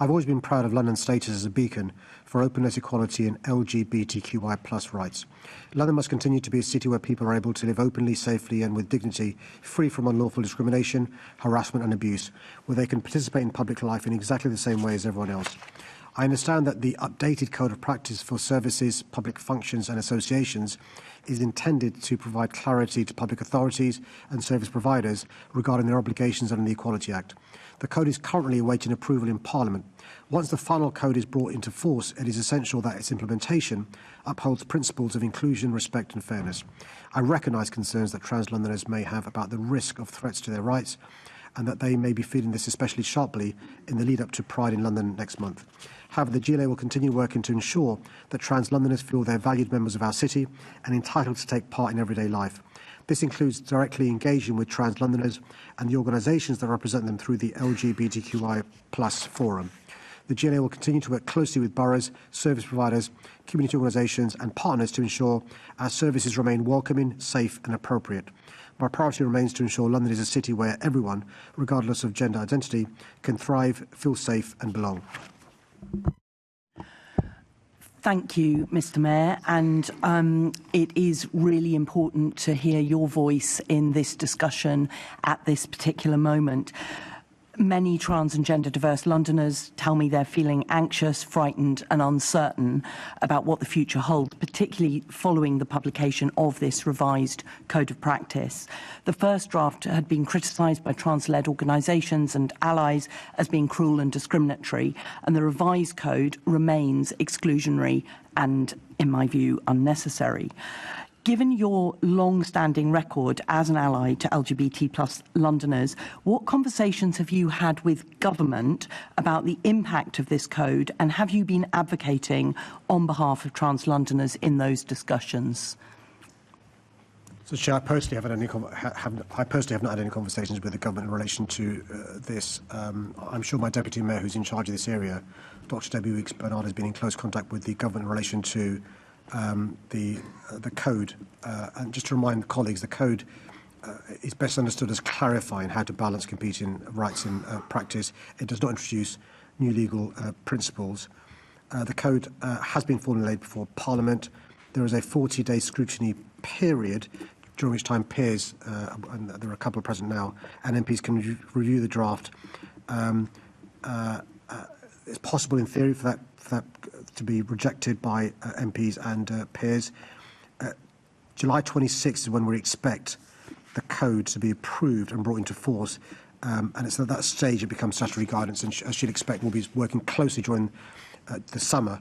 I've always been proud of London's status as a beacon for openness, equality and LGBTQI plus rights. London must continue to be a city where people are able to live openly, safely and with dignity, free from unlawful discrimination, harassment and abuse, where they can participate in public life in exactly the same way as everyone else. I understand that the updated Code of Practice for services, public functions and associations is intended to provide clarity to public authorities and service providers regarding their obligations under the Equality Act. The code is currently awaiting approval in Parliament. Once the final code is brought into force, it is essential that its implementation upholds principles of inclusion, respect and fairness. I recognise concerns that trans Londoners may have about the risk of threats to their rights and that they may be feeling this especially sharply in the lead up to Pride in London next month. However, the GLA will continue working to ensure that trans Londoners feel they're valued members of our city and entitled to take part in everyday life. This includes directly engaging with trans Londoners and the organisations that represent them through the LGBTQI+ forum. The GLA will continue to work closely with boroughs, service providers, community organisations and partners to ensure our services remain welcoming, safe and appropriate. My priority remains to ensure London is a city where everyone, regardless of gender identity, can thrive, feel safe and belong. Thank you, Mr. Mayor, and it is really important to hear your voice in this discussion at this particular moment. Many trans and gender diverse Londoners tell me they're feeling anxious, frightened and uncertain about what the future holds, particularly following the publication of this revised Code of Practice. The first draft had been criticised by trans-led organisations and allies as being cruel and discriminatory, and the revised code remains exclusionary and, in my view, unnecessary. Given your long-standing record as an ally to LGBT plus Londoners, what conversations have you had with government about the impact of this code, and have you been advocating on behalf of trans Londoners in those discussions? So, Chair, I personally haven't had any conversations with the government in relation to this. I'm sure my Deputy Mayor, who's in charge of this area, Dr. Debbie Weeks-Bernard, has been in close contact with the government in relation to the code, and just to remind colleagues, the code is best understood as clarifying how to balance competing rights in practice. It does not introduce new legal principles. The code has been formulated before Parliament. There is a 40-day scrutiny period during which time peers, and there are a couple present now, and MPs can review the draft. It's possible in theory for that to be rejected by MPs and peers. July 26th is when we expect the code to be approved and brought into force, and it's at that stage it becomes statutory guidance, and as you'd expect, we'll be working closely during the summer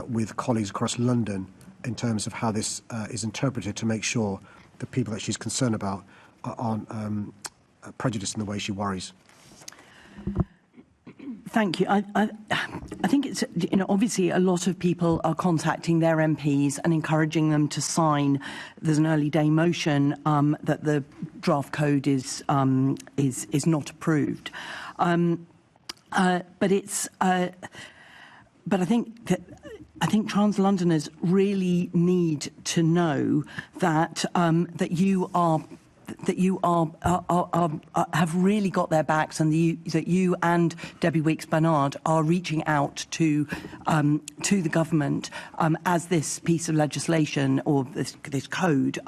with colleagues across London in terms of how this is interpreted to make sure the people that she's concerned about aren't prejudiced in the way she worries. Thank you. I think it's, obviously a lot of people are contacting their MPs and encouraging them to sign. There's an early day motion that the draft code is not approved. But I think trans Londoners really need to know that that you have really got their backs, and that you and Debbie Weeks-Bernard are reaching out to the government as this piece of legislation or this code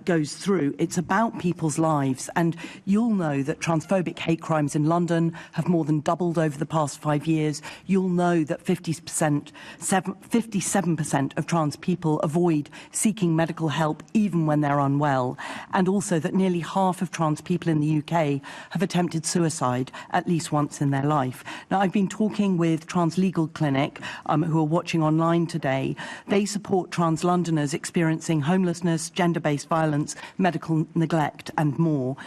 goes through. It's about people's lives, and you'll know that transphobic hate crimes in London have more than doubled over the past 5 years. You'll know that 57% of trans people avoid seeking medical help even when they're unwell, and also that nearly half of trans people in the UK have attempted suicide at least once in their life. Now, I've been talking with Trans Legal Clinic, who are watching online today. They support trans Londoners experiencing homelessness, gender-based violence, medical neglect and more.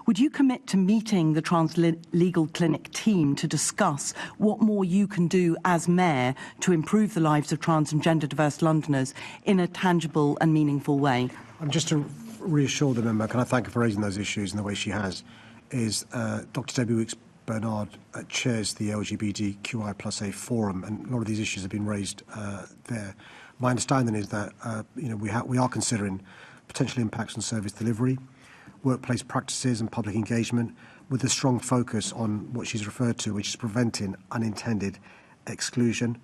Would you commit to meeting the Trans Legal Clinic team to discuss what more you can do as Mayor to improve the lives of trans and gender diverse Londoners in a tangible and meaningful way? Just to reassure the member, can I thank her for raising those issues in the way she has, is Dr. Debbie Weeks-Bernard chairs the LGBTQI+A forum, and a lot of these issues have been raised there. My understanding is that we are considering potential impacts on service delivery. workplace practices and public engagement, with a strong focus on what she's referred to, which is preventing unintended exclusion.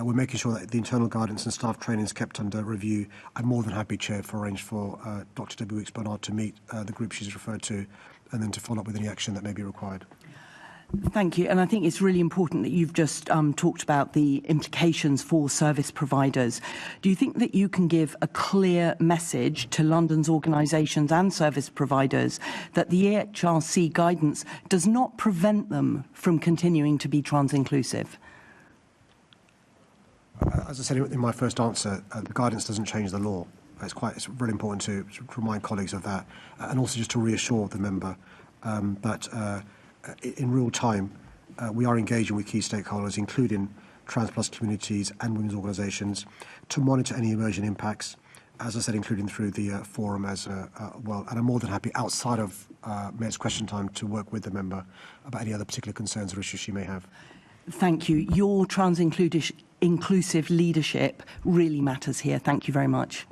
We're making sure that the internal guidance and staff training is kept under review. I'm more than happy, Chair, to arrange for Dr. Debbie Weeks-Bernard to meet the group she's referred to and then to follow up with any action that may be required. Thank you. And I think it's really important that you've just talked about the implications for service providers. Do you think that you can give a clear message to London's organisations and service providers that the EHRC guidance does not prevent them from continuing to be trans-inclusive? As I said in my first answer, the guidance doesn't change the law. It's really important to remind colleagues of that, and also just to reassure the member that in real time we are engaging with key stakeholders, including trans plus communities and women's organisations, to monitor any emerging impacts, as I said, including through the forum as well. And I'm more than happy, outside of Mayor's question time, to work with the member about any other particular concerns or issues she may have. Thank you. Your trans-inclusive leadership really matters here. Thank you very much.